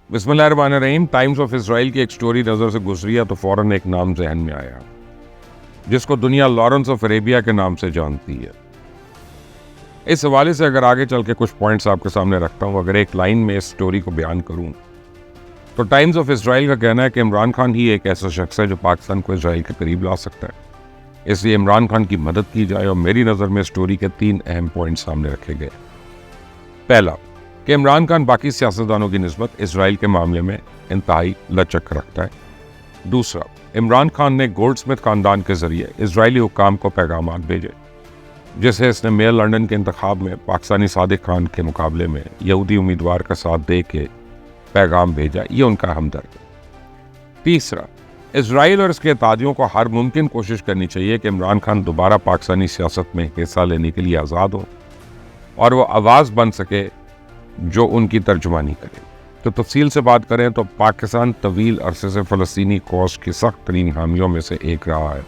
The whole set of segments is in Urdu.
بسم اللہ الرحمن الرحیم. ٹائمز آف اسرائیل کی ایک سٹوری نظر سے گزری ہے تو فوراً ایک نام ذہن میں آیا جس کو دنیا لارنس آف عربیہ کے نام سے جانتی ہے. اس حوالے سے اگر آگے چل کے کچھ پوائنٹس آپ کے سامنے رکھتا ہوں, اگر ایک لائن میں اس سٹوری کو بیان کروں تو ٹائمز آف اسرائیل کا کہنا ہے کہ عمران خان ہی ایک ایسا شخص ہے جو پاکستان کو اسرائیل کے قریب لا سکتا ہے. اس لیے عمران خان کی مدد کی جائے, اور میری نظر میں سٹوری کے 3 اہم پوائنٹس سامنے رکھے گئے. پہلا, کہ عمران خان باقی سیاستدانوں کی نسبت اسرائیل کے معاملے میں انتہائی لچک رکھتا ہے. دوسرا, عمران خان نے گولڈ سمتھ خاندان کے ذریعے اسرائیلی حکام کو پیغامات بھیجے, جسے اس نے میئر لنڈن کے انتخاب میں پاکستانی صادق خان کے مقابلے میں یہودی امیدوار کا ساتھ دے کے پیغام بھیجا. یہ ان کا ہمدرد ہے. تیسرا, اسرائیل اور اس کے اتحادیوں کو ہر ممکن کوشش کرنی چاہیے کہ عمران خان دوبارہ پاکستانی سیاست میں حصہ لینے کے لیے آزاد ہو اور وہ آواز بن سکے جو ان کی ترجمانی کرے. تو تفصیل سے بات کریں تو پاکستان طویل عرصے سے فلسطینی کوس کی سخت ترین حامیوں میں سے ایک رہا ہے,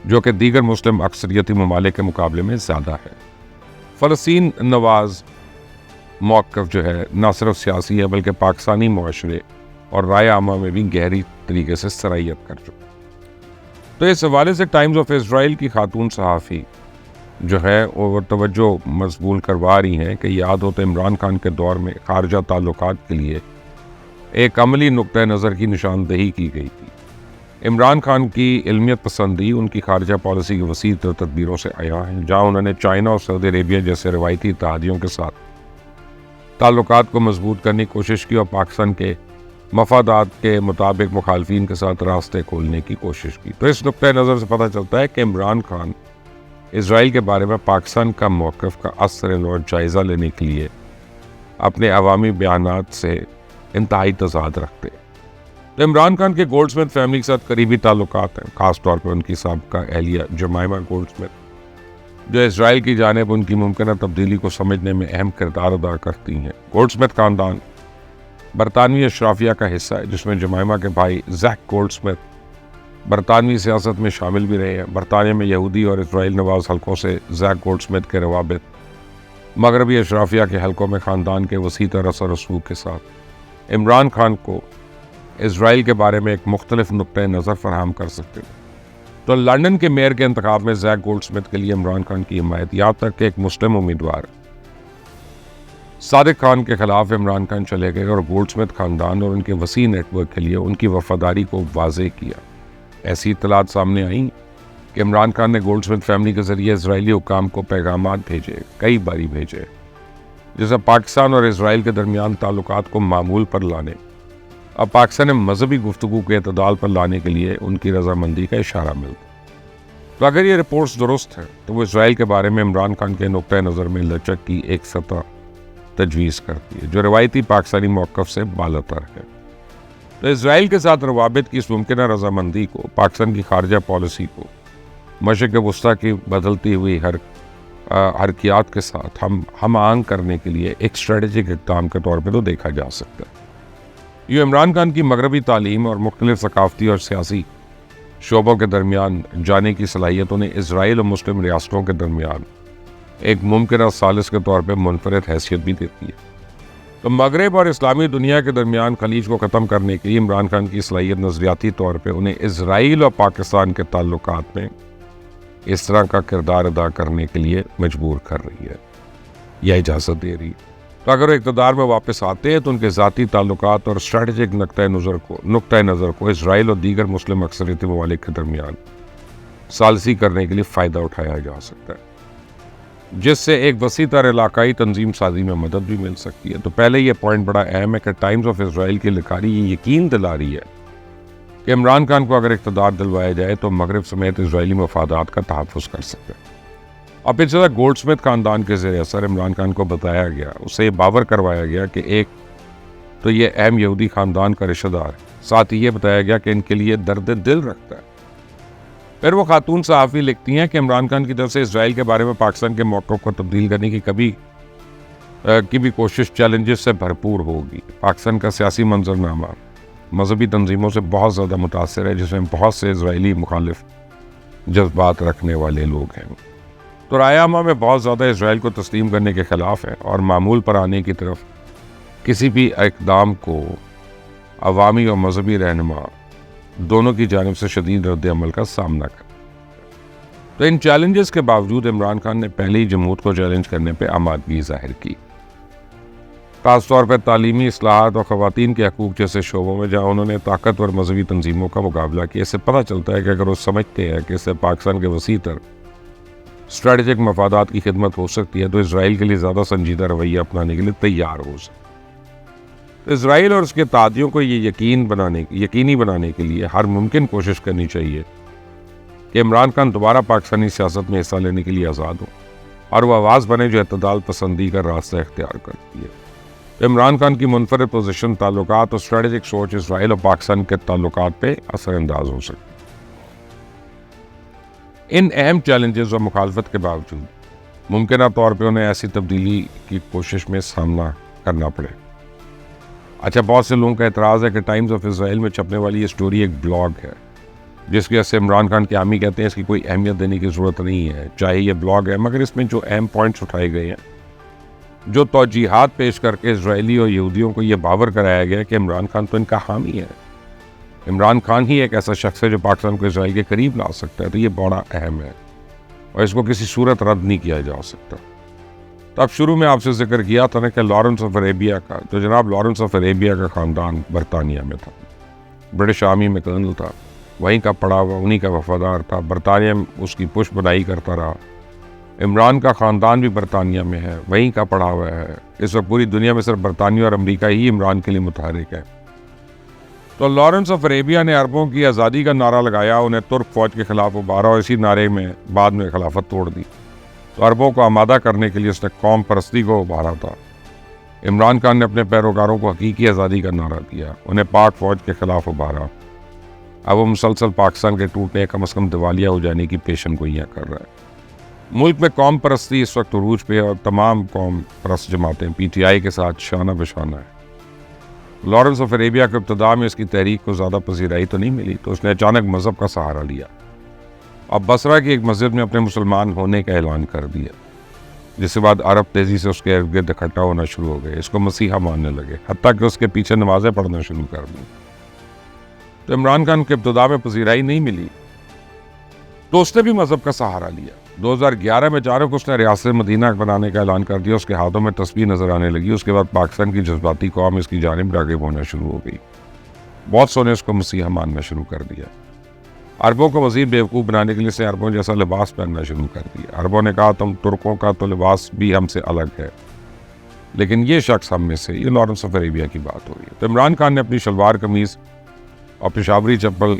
جو کہ دیگر مسلم اکثریتی ممالک کے مقابلے میں زیادہ ہے. فلسطین نواز موقف جو ہے نہ صرف سیاسی ہے بلکہ پاکستانی معاشرے اور رائے عامہ میں بھی گہری طریقے سے سرائیت کر چکا. تو اس حوالے سے ٹائمز آف اسرائیل کی خاتون صحافی جو ہے وہ توجہ مضبول کروا رہی ہیں کہ یاد ہو تو عمران خان کے دور میں خارجہ تعلقات کے لیے ایک عملی نقطہ نظر کی نشاندہی کی گئی تھی. عمران خان کی علمیت پسندی ان کی خارجہ پالیسی کی وسیع تر تدبیروں سے عیاں ہیں, جہاں انہوں نے چائنا اور سعودی عربیہ جیسے روایتی اتحادیوں کے ساتھ تعلقات کو مضبوط کرنے کی کوشش کی اور پاکستان کے مفادات کے مطابق مخالفین کے ساتھ راستے کھولنے کی کوشش کی. تو اس نقطہ نظر سے پتہ چلتا ہے کہ عمران خان اسرائیل کے بارے میں پاکستان کا موقف کا اثر اور جائزہ لینے کے لیے اپنے عوامی بیانات سے انتہائی تضاد رکھتے ہیں. تو عمران خان کے گولڈ سمتھ فیملی کے ساتھ قریبی تعلقات ہیں, خاص طور پر ان کی سابقہ اہلیہ جمائمہ گولڈ سمتھ, جو اسرائیل کی جانب ان کی ممکنہ تبدیلی کو سمجھنے میں اہم کردار ادا کرتی ہیں. گولڈ سمتھ خاندان برطانوی اشرافیہ کا حصہ ہے, جس میں جمائمہ کے بھائی زیک گولڈ سمتھ برطانوی سیاست میں شامل بھی رہے ہیں. برطانیہ میں یہودی اور اسرائیل نواز حلقوں سے زیک گولڈ سمتھ کے روابط مغربی اشرافیہ کے حلقوں میں خاندان کے وسیع تر اثر و رسوخ کے ساتھ عمران خان کو اسرائیل کے بارے میں ایک مختلف نقطۂ نظر فراہم کر سکتے ہیں. تو لندن کے میئر کے انتخاب میں زیک گولڈ سمتھ کے لیے عمران خان کی حمایت, یہاں تک کہ ایک مسلم امیدوار صادق خان کے خلاف عمران خان چلے گئے اور گولڈ سمتھ خاندان اور ان کے وسیع نیٹ ورک کے لیے ان کی وفاداری کو واضح کیا. ایسی اطلاعات سامنے آئیں کہ عمران خان نے گولڈ سمتھ فیملی کے ذریعے اسرائیلی حکام کو پیغامات بھیجے, کئی باری بھیجے, جسے پاکستان اور اسرائیل کے درمیان تعلقات کو معمول پر لانے اور پاکستان میں مذہبی گفتگو کے اعتدال پر لانے کے لیے ان کی رضامندی کا اشارہ ملتا. تو اگر یہ رپورٹس درست ہیں تو وہ اسرائیل کے بارے میں عمران خان کے نقطۂ نظر میں لچک کی ایک سطح تجویز کرتی ہے, جو روایتی پاکستانی موقف سے بالاتر ہے. تو اسرائیل کے ساتھ روابط کی اس ممکنہ رضامندی کو پاکستان کی خارجہ پالیسی کو مشرق وسطیٰ کی بدلتی ہوئی حرکیات کے ساتھ ہم آہنگ کرنے کے لیے ایک اسٹریٹجک اقدام کے طور پہ تو دیکھا جا سکتا ہے. یہ عمران خان کی مغربی تعلیم اور مختلف ثقافتی اور سیاسی شعبوں کے درمیان جانے کی صلاحیتوں نے اسرائیل اور مسلم ریاستوں کے درمیان ایک ممکنہ ثالث کے طور پہ منفرد حیثیت بھی دیتی ہے. تو مغرب اور اسلامی دنیا کے درمیان خلیج کو ختم کرنے کے لیے عمران خان کی صلاحیت نظریاتی طور پہ انہیں اسرائیل اور پاکستان کے تعلقات میں اس طرح کا کردار ادا کرنے کے لیے مجبور کر رہی ہے یا اجازت دے رہی ہے. تو اگر وہ اقتدار میں واپس آتے ہیں تو ان کے ذاتی تعلقات اور اسٹریٹجک نقطۂ نظر کو اسرائیل اور دیگر مسلم اکثریتی ممالک کے درمیان ثالثی کرنے کے لیے فائدہ اٹھایا جا سکتا ہے, جس سے ایک وسیع تر علاقائی تنظیم سازی میں مدد بھی مل سکتی ہے. تو پہلے یہ پوائنٹ بڑا اہم ہے کہ ٹائمز آف اسرائیل کی لکھاری یہ یقین دلا رہی ہے کہ عمران خان کو اگر اقتدار دلوایا جائے تو مغرب سمیت اسرائیلی مفادات کا تحفظ کر سکتے ہیں. اور پھر سے گولڈ سمتھ خاندان کے زیر اثر عمران خان کو بتایا گیا, اسے یہ باور کروایا گیا کہ ایک تو یہ اہم یہودی خاندان کا رشتہ دار ہے, ساتھ ہی یہ بتایا گیا کہ ان کے لیے درد دل رکھتا ہے. پھر وہ خاتون صحافی لکھتی ہیں کہ عمران خان کی طرف سے اسرائیل کے بارے میں پاکستان کے موقف کو تبدیل کرنے کی بھی کوشش چیلنجز سے بھرپور ہوگی. پاکستان کا سیاسی منظرنامہ مذہبی تنظیموں سے بہت زیادہ متاثر ہے, جس میں بہت سے اسرائیلی مخالف جذبات رکھنے والے لوگ ہیں. تو رائے عامہ میں بہت زیادہ اسرائیل کو تسلیم کرنے کے خلاف ہے اور معمول پر آنے کی طرف کسی بھی اقدام کو عوامی اور مذہبی رہنما دونوں کی جانب سے شدید رد عمل کا سامنا کرنا۔ تو ان چیلنجز کے باوجود عمران خان نے پہلے ہی جمہوریت کو چیلنج کرنے پہ آمادگی ظاہر کی، خاص طور پر تعلیمی اصلاحات اور خواتین کے حقوق جیسے شعبوں میں جہاں انہوں نے طاقتور مذہبی تنظیموں کا مقابلہ کیا۔ اس سے پتہ چلتا ہے کہ اگر وہ سمجھتے ہیں کہ اس سے پاکستان کے وسیع تر اسٹریٹجک مفادات کی خدمت ہو سکتی ہے تو اسرائیل کے لیے زیادہ سنجیدہ رویہ اپنانے کے لیے تیار ہو سکتے۔ اسرائیل اور اس کے تادیوں کو یہ یقینی بنانے کے لیے ہر ممکن کوشش کرنی چاہیے کہ عمران خان دوبارہ پاکستانی سیاست میں حصہ لینے کے لیے آزاد ہو اور وہ آواز بنے جو اعتدال پسندی کا راستہ اختیار کرتی ہے۔ عمران خان کی منفرد پوزیشن، تعلقات اور اسٹریٹجک سوچ اسرائیل اور پاکستان کے تعلقات پہ اثر انداز ہو سکتی ہے۔ ان اہم چیلنجز اور مخالفت کے باوجود ممکنہ طور پہ انہیں ایسی تبدیلی کی کوشش میں سامنا کرنا پڑے۔ اچھا، بہت سے لوگوں کا اعتراض ہے کہ ٹائمز آف اسرائیل میں چھپنے والی یہ سٹوری ایک بلاگ ہے جس کی وجہ سے عمران خان کے حامی کہتے ہیں اس کی کوئی اہمیت دینے کی ضرورت نہیں ہے، چاہے یہ بلاگ ہے، مگر اس میں جو اہم پوائنٹس اٹھائے گئے ہیں، جو توجیحات پیش کر کے اسرائیلی اور یہودیوں کو یہ باور کرایا گیا کہ عمران خان تو ان کا حامی ہے، عمران خان ہی ایک ایسا شخص ہے جو پاکستان کو اسرائیل کے قریب لا سکتا ہے، تو یہ بڑا اہم ہے اور اس کو کسی صورت رد نہیں کیا جا سکتا۔ تو اب شروع میں آپ سے ذکر کیا تھا نا کہ لارنس آف عربیہ کا، تو جناب لارنس آف عربیہ کا خاندان برطانیہ میں تھا، برٹش آرمی میں کرنل تھا، وہیں کا پڑا ہوا، انہی کا وفادار تھا، برطانیہ میں اس کی پشت بنائی کرتا رہا۔ عمران کا خاندان بھی برطانیہ میں ہے، وہیں کا پڑا ہوا ہے۔ اس وقت پوری دنیا میں صرف برطانیہ اور امریکہ ہی عمران کے لیے متحرک ہے۔ تو لارنس آف عربیہ نے عربوں کی آزادی کا نعرہ لگایا، انہیں ترک فوج کے خلاف ابھارا اور اسی نعرے میں بعد میں خلافت توڑ دی۔ تو عربوں کو آمادہ کرنے کے لیے اس نے قوم پرستی کو ابھارا تھا۔ عمران خان نے اپنے پیروکاروں کو حقیقی آزادی کا نعرہ دیا، انہیں پاک فوج کے خلاف ابھارا۔ اب وہ مسلسل پاکستان کے ٹوٹنے، کم از کم دیوالیہ ہو جانے کی پیشن گوئیاں کر رہا ہے۔ ملک میں قوم پرستی اس وقت عروج پہ ہے اور تمام قوم پرست جماعتیں پی ٹی آئی کے ساتھ شانہ بشانہ ہے۔ لارنس آف عربیہ کے ابتدا میں اس کی تحریک کو زیادہ پذیرائی تو نہیں ملی، تو اس نے اچانک مذہب کا سہارا لیا۔ اب بصرہ کی ایک مسجد میں اپنے مسلمان ہونے کا اعلان کر دیا، جس کے بعد عرب تیزی سے اس کے ارد گرد اکٹھا ہونا شروع ہو گئے، اس کو مسیحا ماننے لگے، حتیٰ کہ اس کے پیچھے نمازیں پڑھنا شروع کر دیں۔ تو عمران خان کے ابتدا میں پذیرائی نہیں ملی تو اس نے بھی مذہب کا سہارا لیا۔ 2011 میں اچانک اس نے ریاست مدینہ بنانے کا اعلان کر دیا، اس کے ہاتھوں میں تسبیح نظر آنے لگی۔ اس کے بعد پاکستان کی جذباتی قوم اس کی جانب راغب ہونا شروع ہو گئی، بہت سو نے اس کو مسیحا ماننا شروع کر دیا۔ عربوں کو مزید بیوقوف بنانے کے لیے سے عربوں جیسا لباس پہننا شروع کر دیا۔ عربوں نے کہا تم ترکوں کا تو لباس بھی ہم سے الگ ہے، لیکن یہ شخص ہم میں سے، یہ لارنس آف عربیہ کی بات ہو رہی ہے۔ تو عمران خان نے اپنی شلوار قمیض اور پشاوری چپل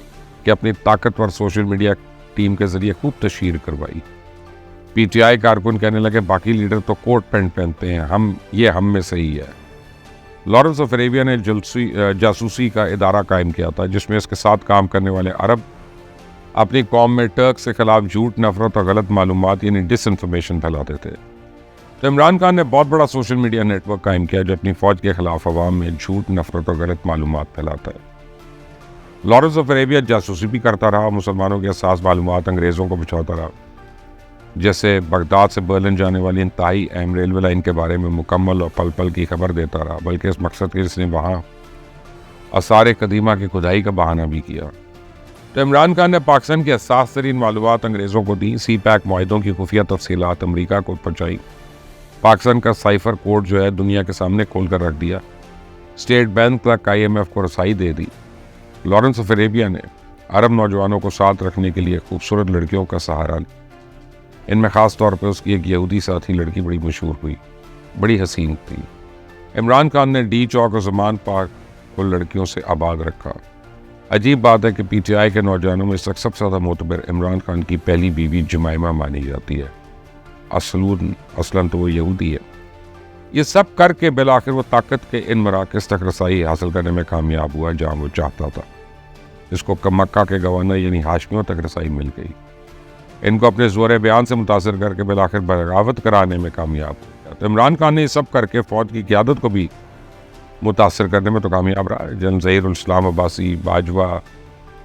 کی اپنی طاقتور سوشل میڈیا ٹیم کے ذریعے خوب تشہیر کروائی۔ پی ٹی آئی کارکن کہنے لگے باقی لیڈر تو کوٹ پینٹ پہنتے ہیں، ہم میں سے ہی ہے۔ لارنس آف عربیہ نے جاسوسی کا ادارہ قائم کیا تھا جس میں اس کے ساتھ کام کرنے والے عرب اپنی قوم میں ٹرک سے خلاف جھوٹ، نفرت اور غلط معلومات یعنی ڈس انفارمیشن پھیلاتے تھے۔ تو عمران خان نے بہت بڑا سوشل میڈیا نیٹ ورک قائم کیا جو اپنی فوج کے خلاف عوام میں جھوٹ، نفرت اور غلط معلومات پھیلاتا ہے۔ لارنس آف عربیہ جاسوسی بھی کرتا رہا، مسلمانوں کے حساس معلومات انگریزوں کو پہنچاتا رہا، جیسے بغداد سے برلن جانے والی انتہائی اہم ریلوے لائن کے بارے میں مکمل اور پل پل کی خبر دیتا رہا، بلکہ اس مقصد کے اس نے وہاں آثار قدیمہ کی کھدائی کا بہانہ بھی کیا۔ تو عمران خان نے پاکستان کی حساس ترین معلومات انگریزوں کو دی، سی پیک معاہدوں کی خفیہ تفصیلات امریکہ کو پہنچائی، پاکستان کا سائفر کوڈ جو ہے دنیا کے سامنے کھول کر رکھ دیا، اسٹیٹ بینک تک IMF کو رسائی دے دی۔ لارنس آف عربیہ نے عرب نوجوانوں کو ساتھ رکھنے کے لیے خوبصورت لڑکیوں کا سہارا لیا، ان میں خاص طور پہ اس کی ایک یہودی ساتھی لڑکی بڑی مشہور ہوئی، بڑی حسین تھی۔ عمران خان نے ڈی چوک اور زمان پاک کو لڑکیوں سے آباد رکھا۔ عجیب بات ہے کہ پی ٹی آئی کے نوجوانوں میں اس وقت سب سے زیادہ معتبر عمران خان کی پہلی بیوی جمائمہ مانی جاتی ہے، اصلاً تو وہ یہودی ہے۔ یہ سب کر کے بالآخر وہ طاقت کے ان مراکز تک رسائی حاصل کرنے میں کامیاب ہوا جہاں وہ چاہتا تھا۔ اس کو مکہ کے گورنر یعنی ہاشمیوں تک رسائی مل گئی، ان کو اپنے زور بیان سے متاثر کر کے بالآخر بغاوت کرانے میں کامیاب ہو گیا۔ تو عمران خان نے یہ سب کر کے فوج کی قیادت کو بھی متاثر کرنے میں تو کامیاب رہا ہے۔ جنرل ظہیر الاسلام عباسی، باجوہ،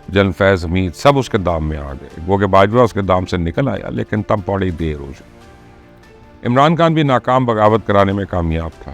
جنرل فیض حمید سب اس کے دام میں آ گئے، وہ کہ باجوہ اس کے دام سے نکل آیا لیکن تب بڑی دیر ہو گئی۔ عمران خان بھی ناکام بغاوت کرانے میں کامیاب تھا۔